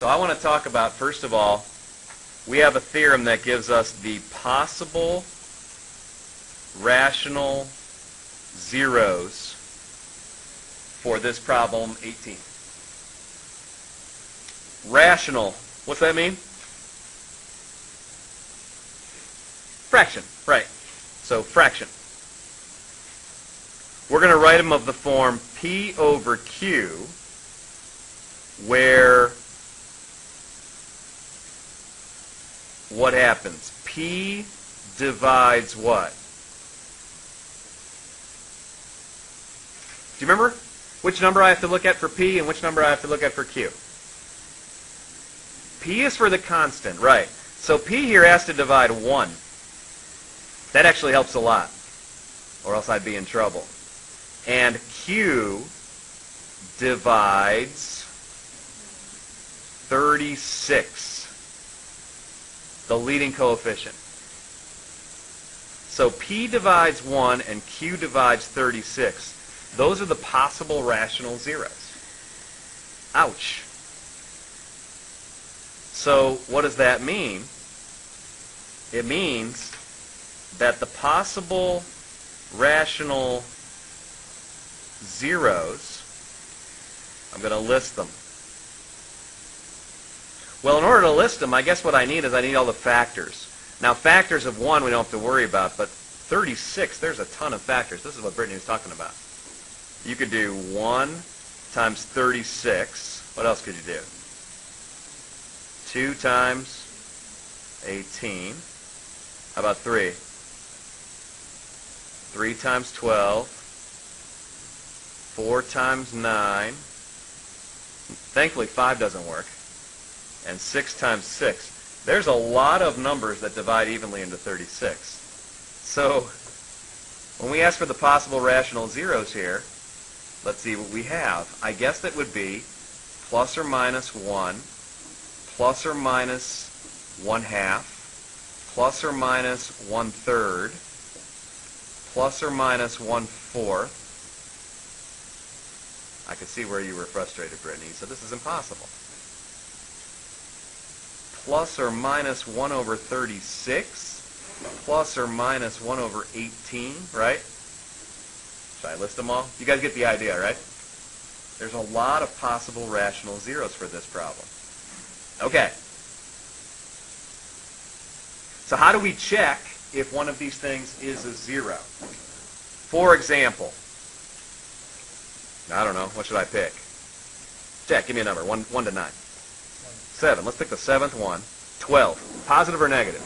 So I want to talk about, first of all, we have a theorem that gives us the possible rational zeros for this problem 18. Rational, what's that mean? Fraction, right. So fraction. We're going to write them of the form P over Q, where what happens? P divides what? Do you remember which number I have to look at for P and which number I have to look at for Q? P is for the constant, right. So P here has to divide 1. That actually helps a lot, or else I'd be in trouble. And Q divides 36, the leading coefficient. So P divides 1 and Q divides 36. Those are the possible rational zeros. Ouch. So what does that mean? It means that the possible rational zeros, I'm going to list them. Well, in order to list them, I guess what I need is I need all the factors. Now, factors of 1 we don't have to worry about, but 36, there's a ton of factors. This is what Brittany was talking about. You could do 1 times 36. What else could you do? 2 times 18. How about 3? 3 times 12. 4 times 9. Thankfully, 5 doesn't work. And 6 times 6. There's a lot of numbers that divide evenly into 36. So when we ask for the possible rational zeros here, let's see what we have. I guess that would be plus or minus 1, plus or minus 1/2, plus or minus 1/3, plus or minus 1/4. I could see where you were frustrated, Brittany. So this is impossible. Plus or minus 1 over 36, plus or minus 1 over 18, right? Should I list them all? You guys get the idea, right? There's a lot of possible rational zeros for this problem. Okay. So how do we check if one of these things is a zero? For example, I don't know, what should I pick? Jack, give me a number, 1 to 9. 7. Let's pick the 7th one. 12. Positive or negative?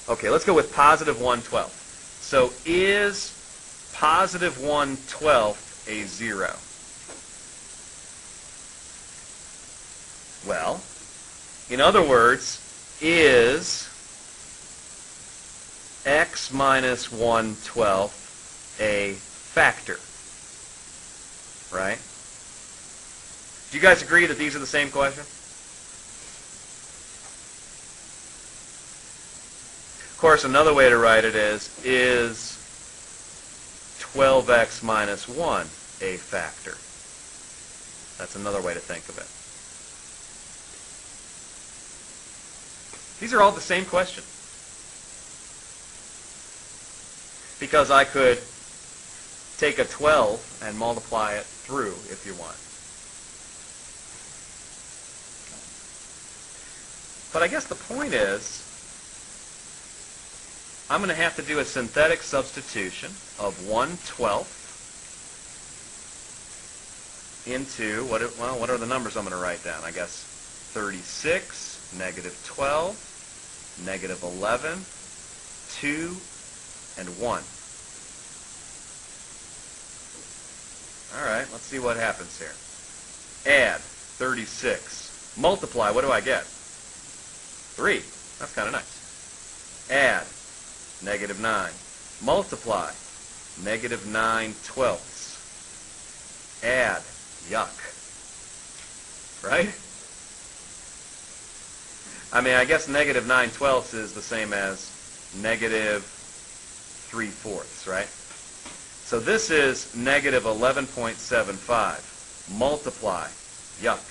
Okay, let's go with positive 1/12. So is positive 1/12 a zero? Well, in other words, is x minus 1/12 a factor? Right? Do you guys agree that these are the same question? Of course, another way to write it is 12x minus 1 a factor? That's another way to think of it. These are all the same question. Because I could take a 12 and multiply it through if you want. But I guess the point is, I'm going to have to do a synthetic substitution of 1/12 into, what are the numbers I'm going to write down? I guess 36, negative 12, negative 11, 2, and 1. All right, let's see what happens here. Add 36. Multiply, what do I get? 3. That's kind of nice. Add negative 9. Multiply, negative 9/12. Add, yuck. Right? I mean, I guess negative 9/12 is the same as negative 3/4, right? So this is negative 11.75. Multiply. Yuck.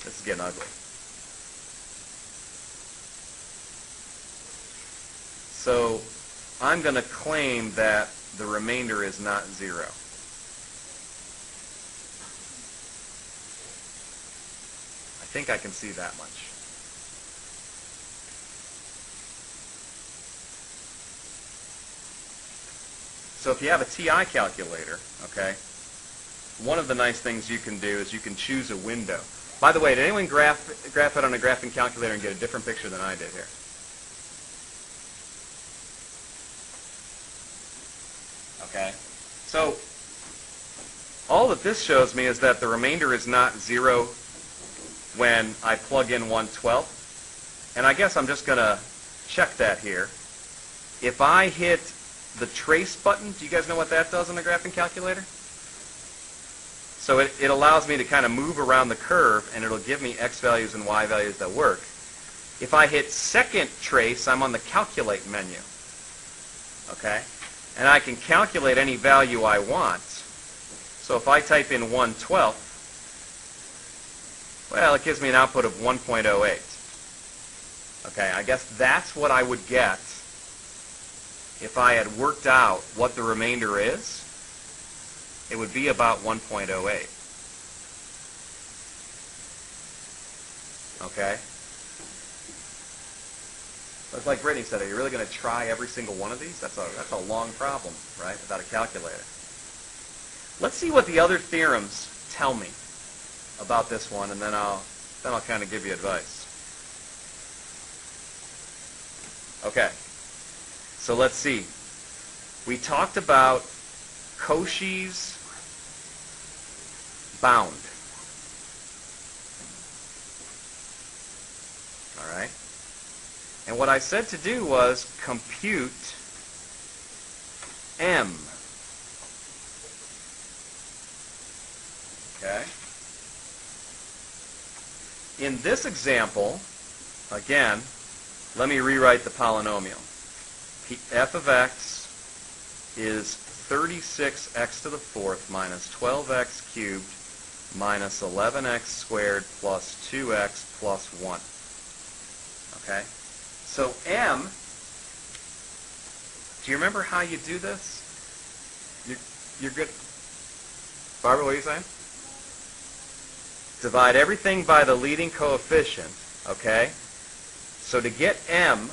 This is getting ugly. So I'm going to claim that the remainder is not 0. I think I can see that much. So if you have a TI calculator, okay, one of the nice things you can do is you can choose a window. By the way, did anyone graph it on a graphing calculator and get a different picture than I did here? Okay. So all that this shows me is that the remainder is not 0 when I plug in 1/12. And I guess I'm just going to check that here. If I hit the trace button, do you guys know what that does on the graphing calculator? So it allows me to kind of move around the curve, and it'll give me x values and y values that work. If I hit second trace, I'm on the calculate menu. Okay? And I can calculate any value I want. So if I type in 1/12, well, it gives me an output of 1.08. Okay, I guess that's what I would get if I had worked out what the remainder is. It would be about 1.08. Okay? It's like Brittany said, are you really going to try every single one of these? That's a long problem, right, without a calculator. Let's see what the other theorems tell me about this one, and then I'll kind of give you advice. Okay, so let's see. We talked about Cauchy's bound. All right? And what I said to do was compute M. Okay? In this example, again, let me rewrite the polynomial. F of x is 36x to the fourth minus 12x cubed minus 11x squared plus 2x plus 1. Okay? So M, do you remember how you do this? You're good. Barbara, what are you saying? Divide everything by the leading coefficient, okay? So to get M,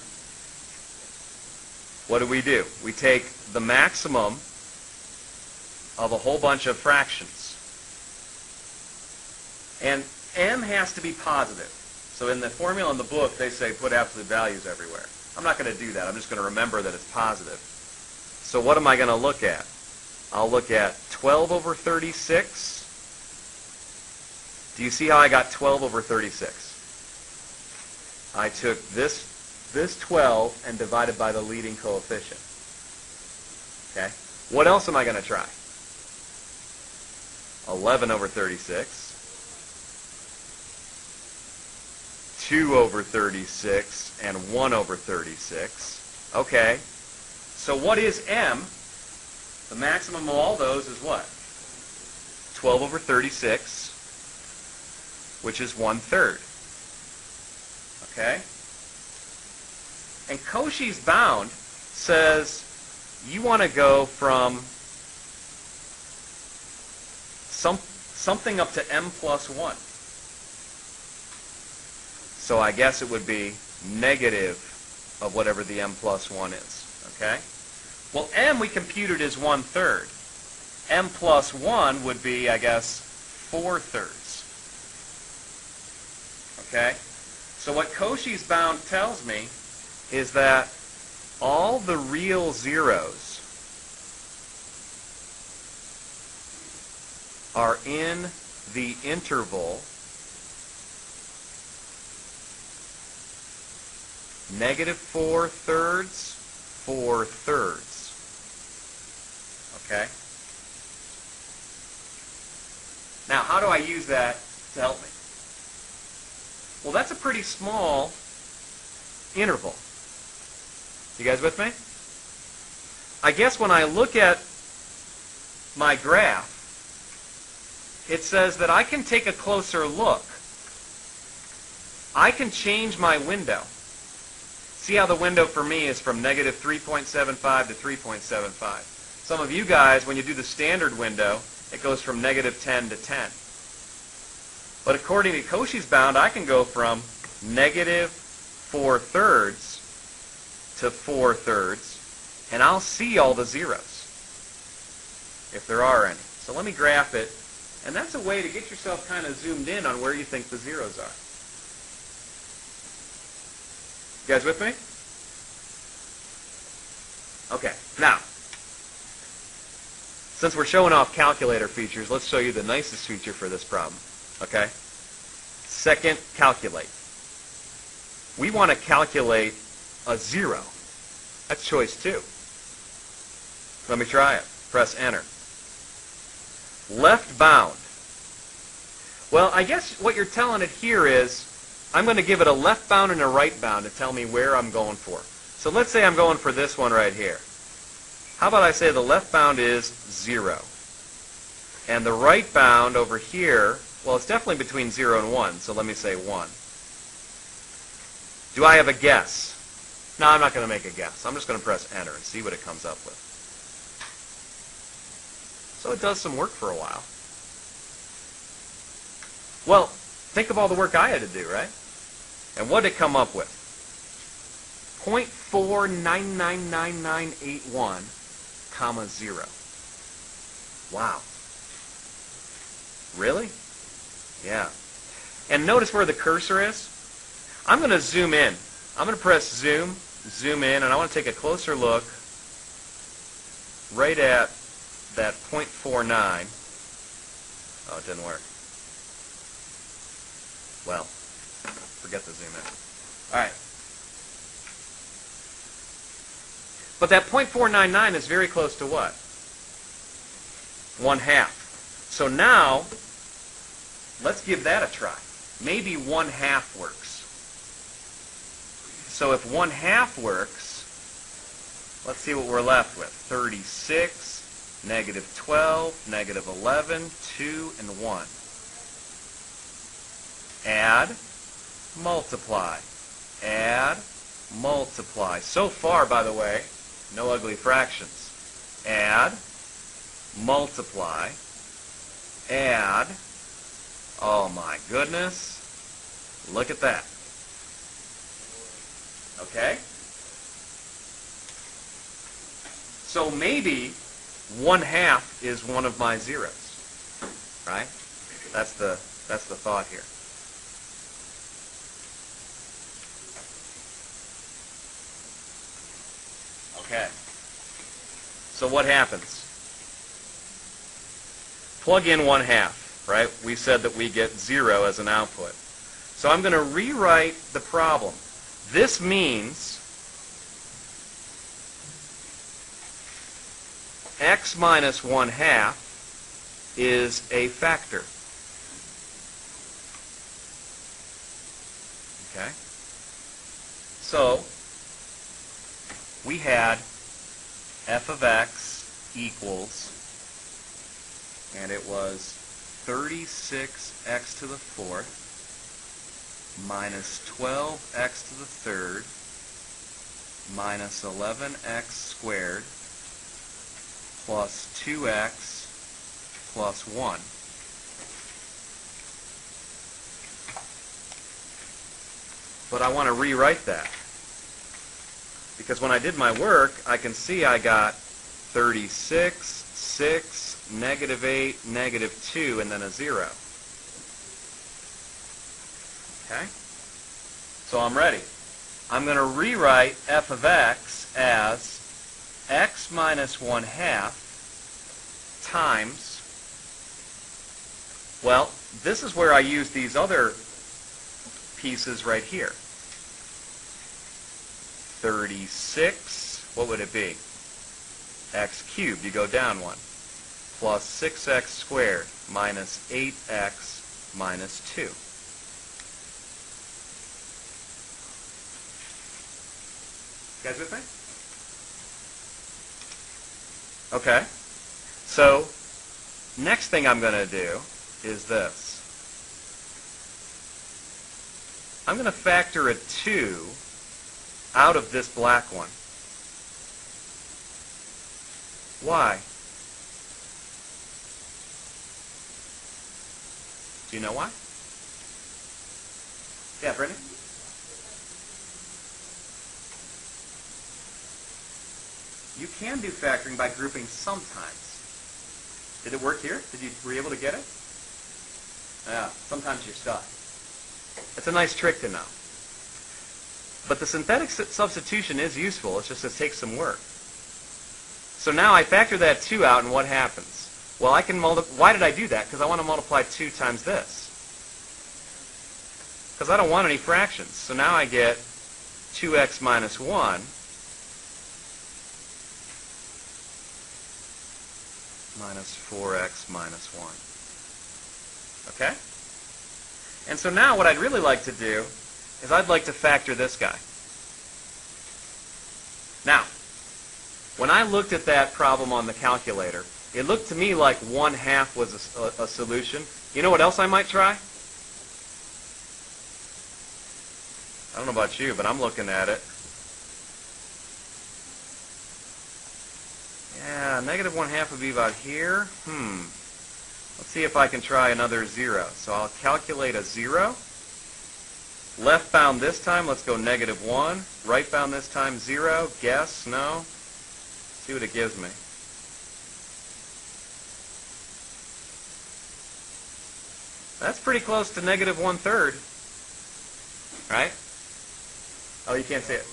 what do? We take the maximum of a whole bunch of fractions. And M has to be positive. So in the formula in the book, they say put absolute values everywhere. I'm not going to do that. I'm just going to remember that it's positive. So what am I going to look at? I'll look at 12 over 36. Do you see how I got 12 over 36? I took this 12 and divided by the leading coefficient. Okay? What else am I going to try? 11 over 36. 2 over 36 and 1 over 36. Okay. So what is M? The maximum of all those is what? 12 over 36, which is 1/3. Okay? And Cauchy's bound says you want to go from something up to m plus 1. So I guess it would be negative of whatever the m plus 1 is. Okay? Well, m we computed is 1/3. M plus 1 would be, I guess, 4/3. Okay? So what Cauchy's bound tells me is that all the real zeros are in the interval -4/3, 4/3. Okay? Now, how do I use that to help me? Well, that's a pretty small interval. You guys with me? I guess when I look at my graph, it says that I can take a closer look I can change my window. See how the window for me is from negative 3.75 to 3.75. Some of you guys, when you do the standard window, it goes from negative 10 to 10. But according to Cauchy's bound, I can go from negative 4/3 to 4/3, and I'll see all the zeros, if there are any. So let me graph it, and that's a way to get yourself kind of zoomed in on where you think the zeros are. You guys with me? Okay, now, since we're showing off calculator features, let's show you the nicest feature for this problem. Okay? Second, calculate. We want to calculate a zero. That's choice 2. Let me try it. Press enter. Left bound. Well, I guess what you're telling it here is I'm going to give it a left bound and a right bound to tell me where I'm going for. So let's say I'm going for this one right here. How about I say the left bound is 0. And the right bound over here, well, it's definitely between 0 and 1, so let me say 1. Do I have a guess? No, I'm not going to make a guess. I'm just going to press enter and see what it comes up with. So it does some work for a while. Well, think of all the work I had to do, right? And what did it come up with? 0.499981, comma 0. Wow. Really? Yeah. And notice where the cursor is? I'm going to zoom in. I'm going to press zoom, zoom in, and I want to take a closer look right at that 0.49. Oh, it didn't work. Well, forget the zoom in. All right. But that 0.499 is very close to what? 1/2. So now, let's give that a try. Maybe 1/2 works. So if 1/2 works, let's see what we're left with. 36, negative 12, negative 11, 2, and 1. Add, multiply. Add, multiply. So far, by the way, no ugly fractions. Add, multiply, add. Oh my goodness. Look at that. Okay? So maybe 1/2 is one of my zeros. Right? That's the thought here. Okay. So what happens? Plug in 1/2, right? We said that we get 0 as an output. So I'm going to rewrite the problem. This means x minus 1/2 is a factor. Okay? So we had f of x equals, and it was 36x to the 4th minus 12x to the 3rd minus 11x squared plus 2x plus 1. But I want to rewrite that, because when I did my work, I can see I got 36, 6, negative 8, negative 2, and then a 0. Okay? So I'm ready. I'm going to rewrite f of x as x minus 1/2 times, well, this is where I use these other pieces right here. 36, what would it be? X cubed, you go down 1, plus 6x squared minus 8x minus 2. You guys with me? Okay. So, next thing I'm going to do is this. I'm going to factor a 2 out of this black one. Why? Do you know why? Yeah, Brittany? You can do factoring by grouping sometimes. Did it work here? Were you able to get it? Yeah, sometimes you're stuck. It's a nice trick to know. But the synthetic substitution is useful. It's just it takes some work. So now I factor that 2 out, and what happens? Well, I can why did I do that? Because I want to multiply 2 times this. Because I don't want any fractions. So now I get 2x minus 1 minus 4x minus 1. Okay? And so now what I'd really like to do is I'd like to factor this guy. Now, when I looked at that problem on the calculator, it looked to me like 1/2 was a solution. You know what else I might try? I don't know about you, but I'm looking at it. Yeah, negative 1/2 would be about here. Let's see if I can try another 0. So I'll calculate a 0. Left bound this time, let's go negative 1. Right bound this time, 0. Guess, no. See what it gives me. That's pretty close to negative 1/3. Right? Oh, you can't see it.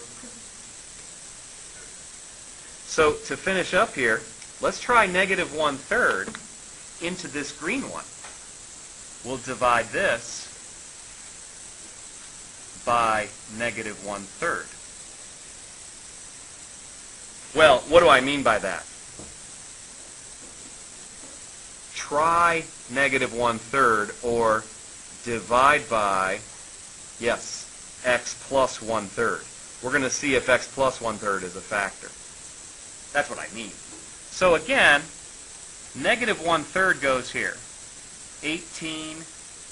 So to finish up here, let's try negative 1/3 into this green one. We'll divide this by negative 1/3. Well, what do I mean by that? Try negative 1/3 or divide by, yes, x plus 1/3. We're going to see if x plus 1/3 is a factor. That's what I mean. So again, negative 1/3 goes here. 18,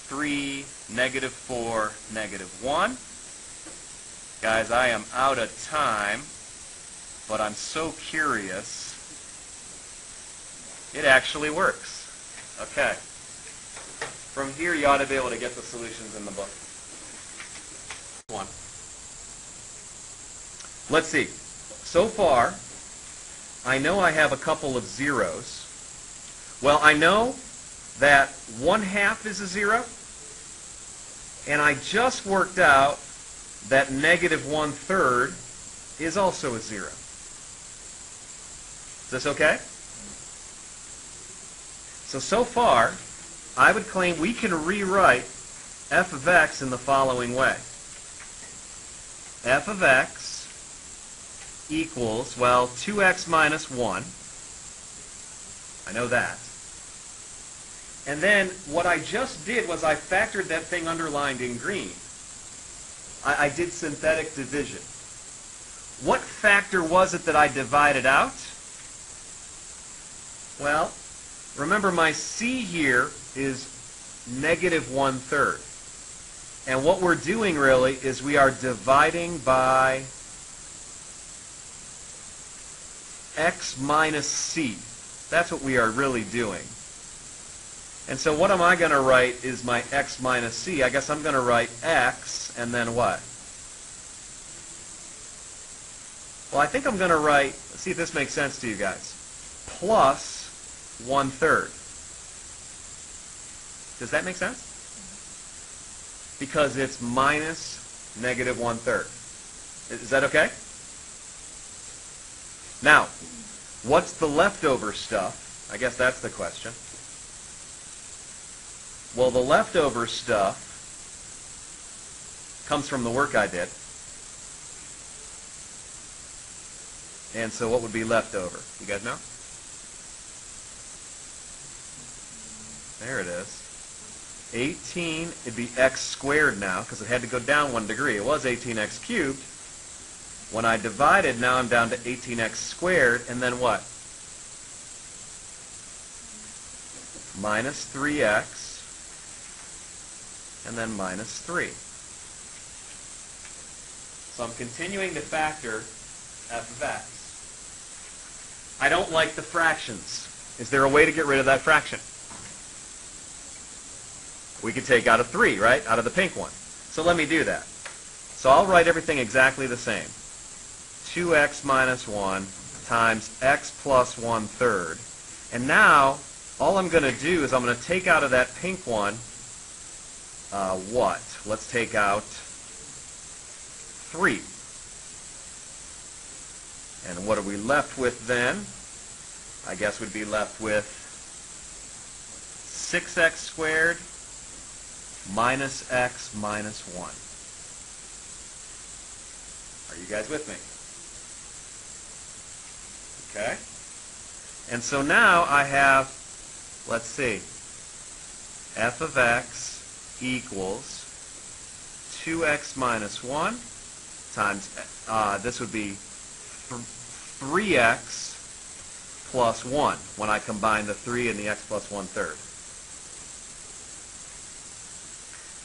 3, negative 4, negative 1. Guys, I am out of time, but I'm so curious. It actually works. Okay. From here, you ought to be able to get the solutions in the book. One. Let's see. So far, I know I have a couple of zeros. Well, I know that 1/2 is a 0, and I just worked out that negative 1/3 is also a 0. Is this okay? So far, I would claim we can rewrite f of x in the following way. F of x equals, well, 2x minus 1. I know that. And then what I just did was I factored that thing underlined in green. I did synthetic division. What factor was it that I divided out? Well, remember my c here is negative 1/3. And what we're doing really is we are dividing by x minus c. That's what we are really doing. And so what am I going to write is my x minus c? I guess I'm going to write x and then what? Well, I think I'm going to write, let's see if this makes sense to you guys, plus 1/3. Does that make sense? Because it's minus negative 1/3. Is that okay? Now, what's the leftover stuff? I guess that's the question. Well, the leftover stuff comes from the work I did. And so what would be left over? You guys know? There it is. 18, it'd be x squared now, because it had to go down 1 degree. It was 18x cubed. When I divided, now I'm down to 18x squared, and then what? Minus 3x, and then minus 3. So I'm continuing to factor f of x. I don't like the fractions. Is there a way to get rid of that fraction? We could take out a 3, right? Out of the pink one. So let me do that. So I'll write everything exactly the same. 2x minus 1 times x plus 1/3. And now, all I'm going to do is I'm going to take out of that pink one, what? Let's take out 3. And what are we left with then? I guess we'd be left with 6x squared minus x minus 1. Are you guys with me? Okay. And so now I have, let's see, f of x equals 2x minus 1 times, this would be 3x plus 1 when I combine the 3 and the x plus 1/3.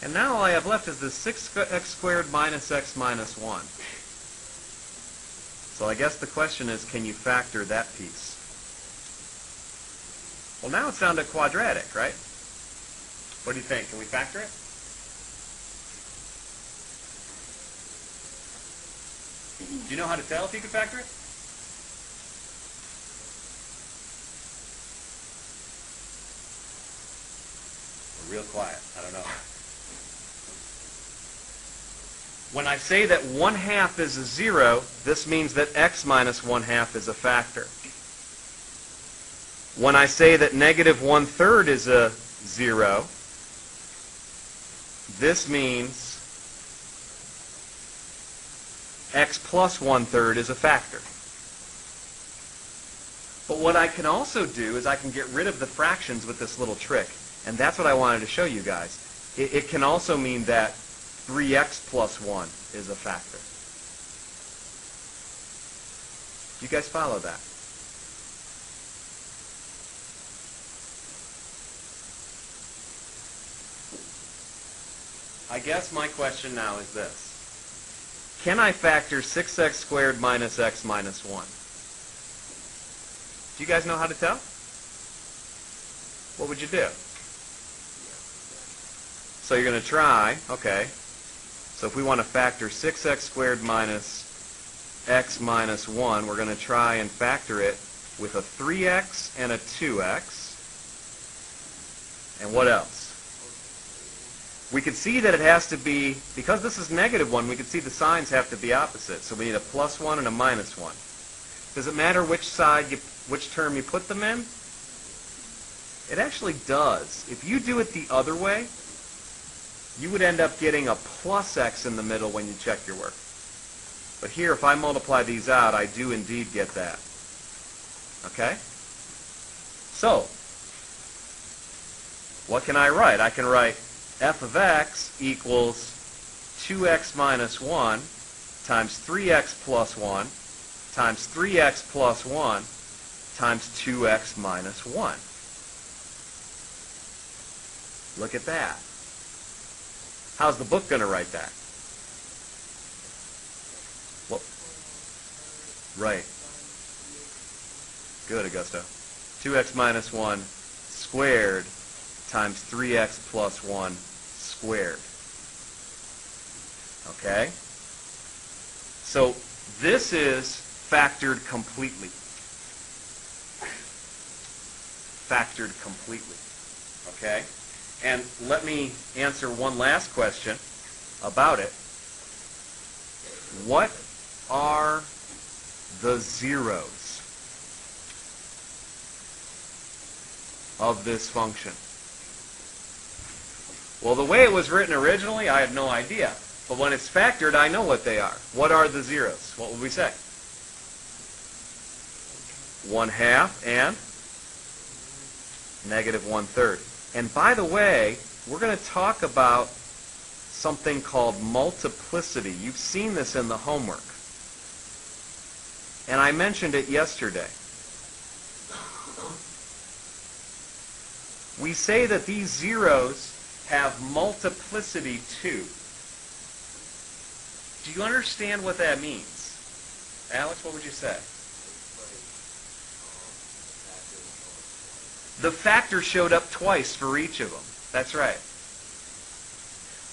And now all I have left is this 6x squared minus x minus 1. So I guess the question is, can you factor that piece? Well, now it's down to quadratic, right? What do you think? Can we factor it? Do you know how to tell if you can factor it? We're real quiet. I don't know. When I say that 1/2 is a 0, this means that x minus 1/2 is a factor. When I say that negative 1/3 is a 0, this means x plus 1/3 is a factor. But what I can also do is I can get rid of the fractions with this little trick. And that's what I wanted to show you guys. It can also mean that 3x plus 1 is a factor. Do you guys follow that? I guess my question now is this. Can I factor 6x squared minus x minus 1? Do you guys know how to tell? What would you do? So you're going to try, okay. So if we want to factor 6x squared minus x minus 1, we're going to try and factor it with a 3x and a 2x. And what else? We could see that it has to be, because this is negative 1, we could see the signs have to be opposite. So we need a plus 1 and a minus 1. Does it matter which side, which term you put them in? It actually does. If you do it the other way, you would end up getting a plus x in the middle when you check your work. But here, if I multiply these out, I do indeed get that. Okay? So, what can I write? I can write f of x equals 2x minus 1 times 3x plus 1 times 3x plus 1 times 2x minus 1. Look at that. How's the book going to write that? Well, right. Good, Augusto. 2x minus 1 squared times 3x plus 1 squared. Okay? So this is factored completely. Factored completely. Okay? And let me answer one last question about it. What are the zeros of this function? Well, the way it was written originally, I had no idea. But when it's factored, I know what they are. What are the zeros? What would we say? 1/2 and negative 1/3. And by the way, we're going to talk about something called multiplicity. You've seen this in the homework. And I mentioned it yesterday. We say that these zeros have multiplicity too. Do you understand what that means? Alex, what would you say? The factor showed up twice for each of them. That's right.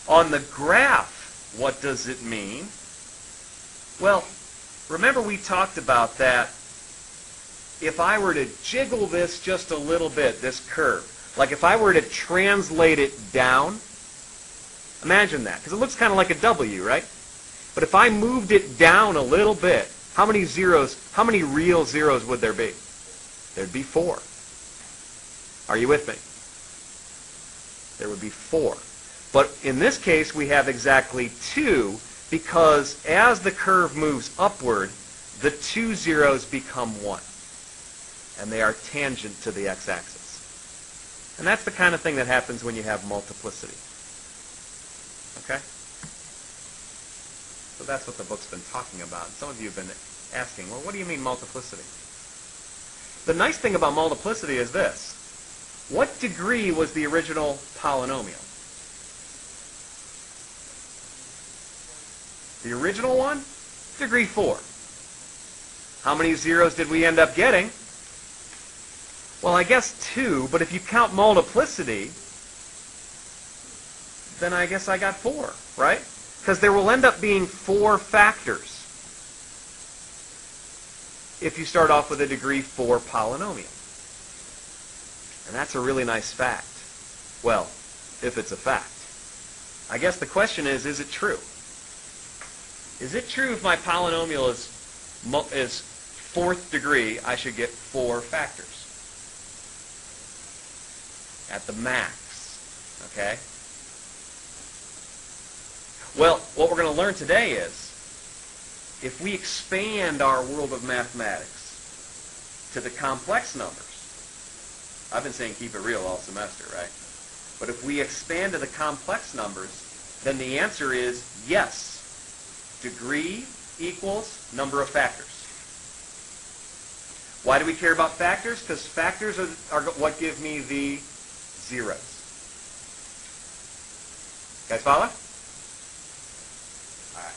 On the graph, what does it mean? Well, remember we talked about that if I were to jiggle this just a little bit, this curve, like if I were to translate it down, imagine that, because it looks kind of like a W, right? But if I moved it down a little bit, how many real zeros would there be? There'd be 4. Are you with me? There would be 4. But in this case, we have exactly 2, because as the curve moves upward, the 2 zeros become 1. And they are tangent to the x-axis. And that's the kind of thing that happens when you have multiplicity. Okay? So that's what the book's been talking about. Some of you have been asking, well, what do you mean multiplicity? The nice thing about multiplicity is this. What degree was the original polynomial? The original one? Degree 4. How many zeros did we end up getting? Well, I guess 2, but if you count multiplicity, then I guess I got 4, right? Because there will end up being 4 factors if you start off with a degree 4 polynomial. And that's a really nice fact. Well, if it's a fact. I guess the question is it true? Is it true if my polynomial is 4th degree, I should get 4 factors? At the max. Okay? Well, what we're going to learn today is, if we expand our world of mathematics to the complex numbers, I've been saying keep it real all semester, right? But if we expand to the complex numbers, then the answer is yes. Degree equals number of factors. Why do we care about factors? Because factors are what give me the zeros. Guys follow? All right.